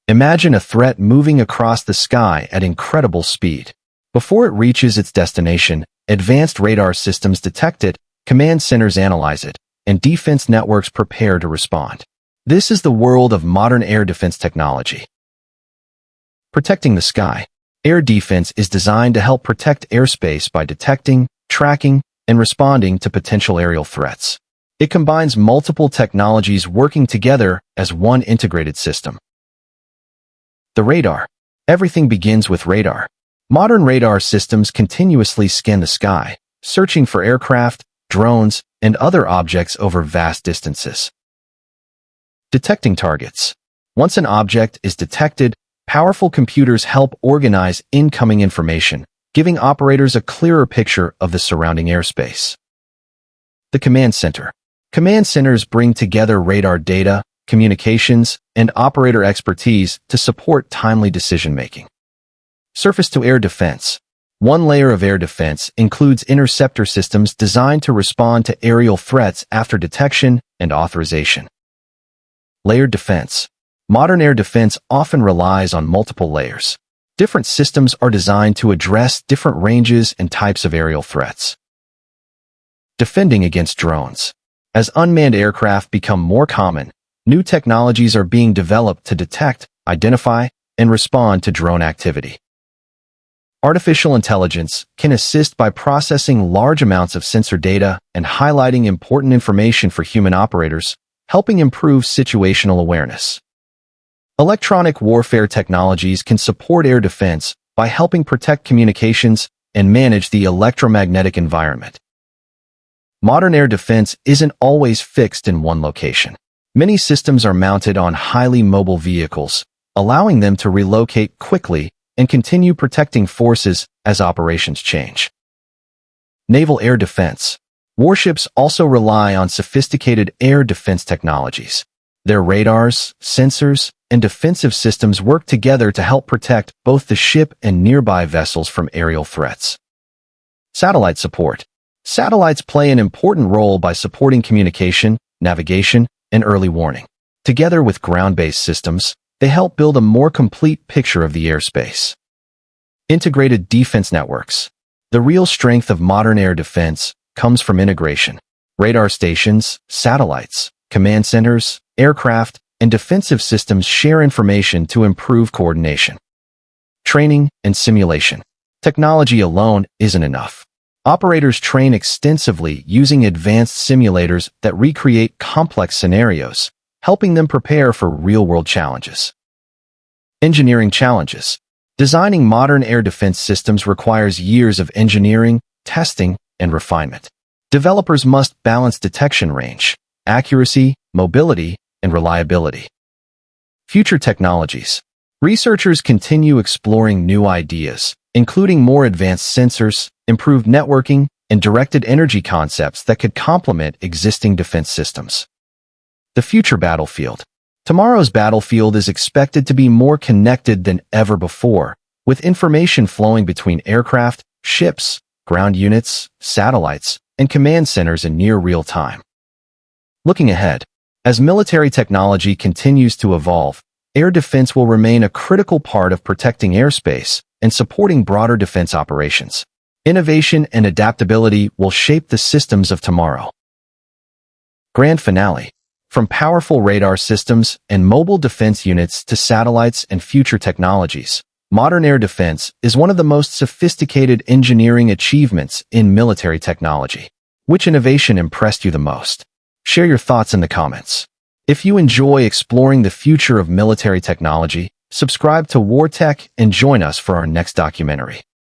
Imagine a threat moving across the sky at incredible speed. Before it reaches its destination, advanced radar systems detect it, command centers analyze it, and defense networks prepare to respond. This is the world of modern air defense technology. Protecting the sky. Air defense is designed to help protect airspace by detecting, tracking, and responding to potential aerial threats. It combines multiple technologies working together as one integrated system. The radar. Everything begins with radar. Modern radar systems continuously scan the sky, searching for aircraft, drones, and other objects over vast distances. Detecting targets. Once an object is detected, powerful computers help organize incoming information, giving operators a clearer picture of the surrounding airspace. The command center. Command centers bring together radar data, communications, and operator expertise to support timely decision-making. Surface-to-air defense. One layer of air defense includes interceptor systems designed to respond to aerial threats after detection and authorization. Layered defense. Modern air defense often relies on multiple layers. Different systems are designed to address different ranges and types of aerial threats. Defending against drones. As unmanned aircraft become more common, new technologies are being developed to detect, identify, and respond to drone activity. Artificial intelligence can assist by processing large amounts of sensor data and highlighting important information for human operators, helping improve situational awareness. Electronic warfare technologies can support air defense by helping protect communications and manage the electromagnetic environment. Modern air defense isn't always fixed in one location. Many systems are mounted on highly mobile vehicles, allowing them to relocate quickly and continue protecting forces as operations change. Naval air defense. Warships also rely on sophisticated air defense technologies. Their radars, sensors, and defensive systems work together to help protect both the ship and nearby vessels from aerial threats. Satellite support. Satellites play an important role by supporting communication, navigation, and early warning. Together with ground-based systems, they help build a more complete picture of the airspace. Integrated defense networks. The real strength of modern air defense comes from integration. Radar stations, satellites, command centers, aircraft, and defensive systems share information to improve coordination. Training and simulation. Technology alone isn't enough. Operators train extensively using advanced simulators that recreate complex scenarios, helping them prepare for real-world challenges. Engineering challenges. Designing modern air defense systems requires years of engineering, testing, and refinement. Developers must balance detection range, accuracy, mobility, and reliability. Future technologies. Researchers continue exploring new ideas, including more advanced sensors, improved networking, and directed energy concepts that could complement existing defense systems. The future battlefield. Tomorrow's battlefield is expected to be more connected than ever before, with information flowing between aircraft, ships, ground units, satellites, and command centers in near real time. Looking ahead, as military technology continues to evolve, air defense will remain a critical part of protecting airspace and supporting broader defense operations. Innovation and adaptability will shape the systems of tomorrow. Grand finale. From powerful radar systems and mobile defense units to satellites and future technologies, modern air defense is one of the most sophisticated engineering achievements in military technology. Which innovation impressed you the most? Share your thoughts in the comments. If you enjoy exploring the future of military technology, subscribe to WarTech and join us for our next documentary.